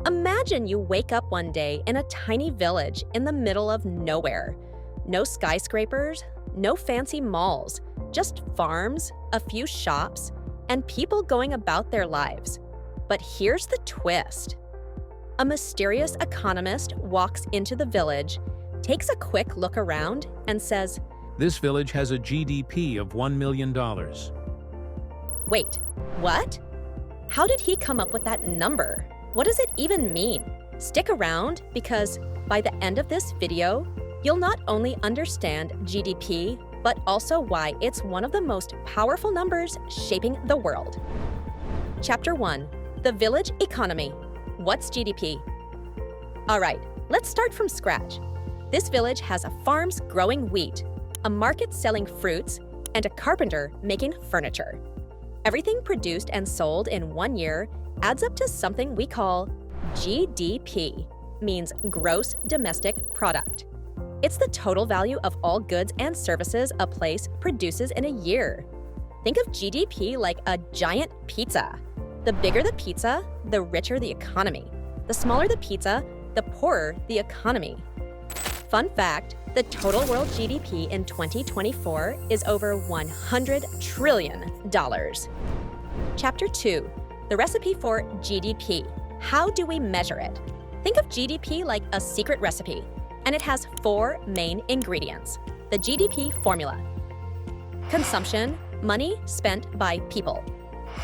Imagine you wake up one day in a tiny village in the middle of nowhere. No skyscrapers, no fancy malls, just farms, a few shops, and people going about their lives. But here's the twist. A mysterious economist walks into the village, takes a quick look around, and says, This village has a GDP of $1 million. Wait, what? How did he come up with that number? What does it even mean? Stick around because by the end of this video, you'll not only understand GDP, but also why it's one of the most powerful numbers shaping the world. Chapter 1. The Village Economy. What's GDP? All right, let's start from scratch. This village has farms growing wheat, a market selling fruits, and a carpenter making furniture. Everything produced and sold in 1 year adds up to something we call GDP, means gross domestic product. It's the total value of all goods and services a place produces in a year. Think of GDP like a giant pizza. The bigger the pizza, the richer the economy. The smaller the pizza, the poorer the economy. Fun fact, the total world GDP in 2024 is over $100 trillion. Chapter 2. The recipe for GDP. How do we measure it? Think of GDP like a secret recipe, and it has 4 main ingredients. The GDP formula. Consumption, money spent by people.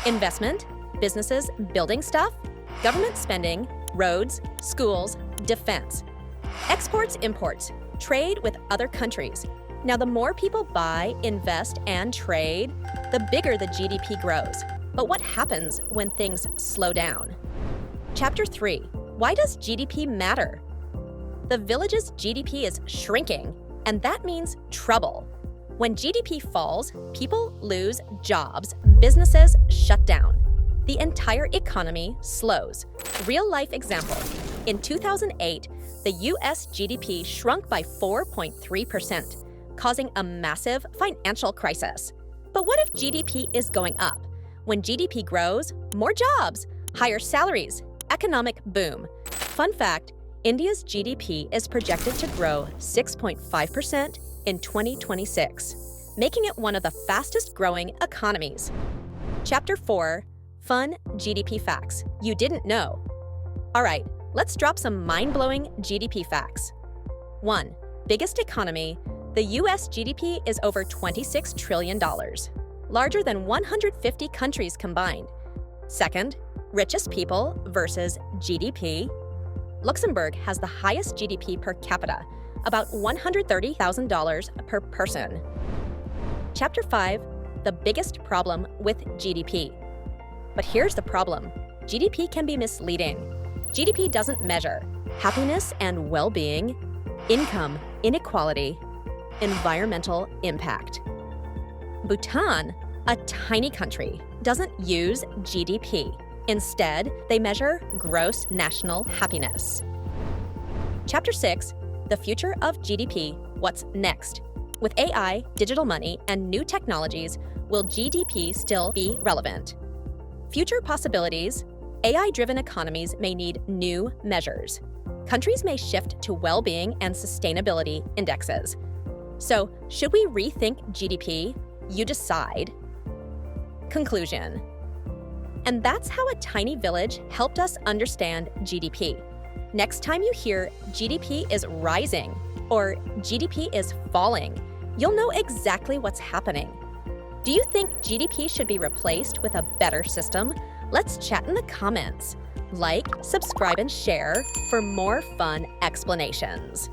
Investment, businesses building stuff. Government spending, roads, schools, defense. Exports, imports, trade with other countries. Now, the more people buy, invest, and trade, the bigger the GDP grows. But what happens when things slow down? Chapter 3. Why does GDP matter? The village's GDP is shrinking, and that means trouble. When GDP falls, people lose jobs, businesses shut down. The entire economy slows. Real-life example. In 2008, the US GDP shrunk by 4.3%, causing a massive financial crisis. But what if GDP is going up? When GDP grows, more jobs, higher salaries, economic boom. Fun fact, India's GDP is projected to grow 6.5% in 2026, making it one of the fastest growing economies. Chapter 4. Fun GDP facts you didn't know. All right, let's drop some mind-blowing GDP facts. 1. Biggest economy. The US GDP is over $26 trillion, larger than 150 countries combined. Second, richest people versus GDP. Luxembourg has the highest GDP per capita, about $130,000 per person. Chapter 5. The biggest problem with GDP. But here's the problem. GDP can be misleading. GDP doesn't measure happiness and well-being, income inequality, environmental impact. Bhutan, a tiny country, doesn't use GDP. Instead, they measure gross national happiness. Chapter 6. The future of GDP. What's next? With AI, digital money, and new technologies, will GDP still be relevant? Future possibilities. AI-driven economies may need new measures. Countries may shift to well-being and sustainability indexes. So, should we rethink GDP? You decide. Conclusion. And that's how a tiny village helped us understand GDP. Next time you hear GDP is rising or GDP is falling, you'll know exactly what's happening. Do you think GDP should be replaced with a better system? Let's chat in the comments. Like, subscribe, and share for more fun explanations.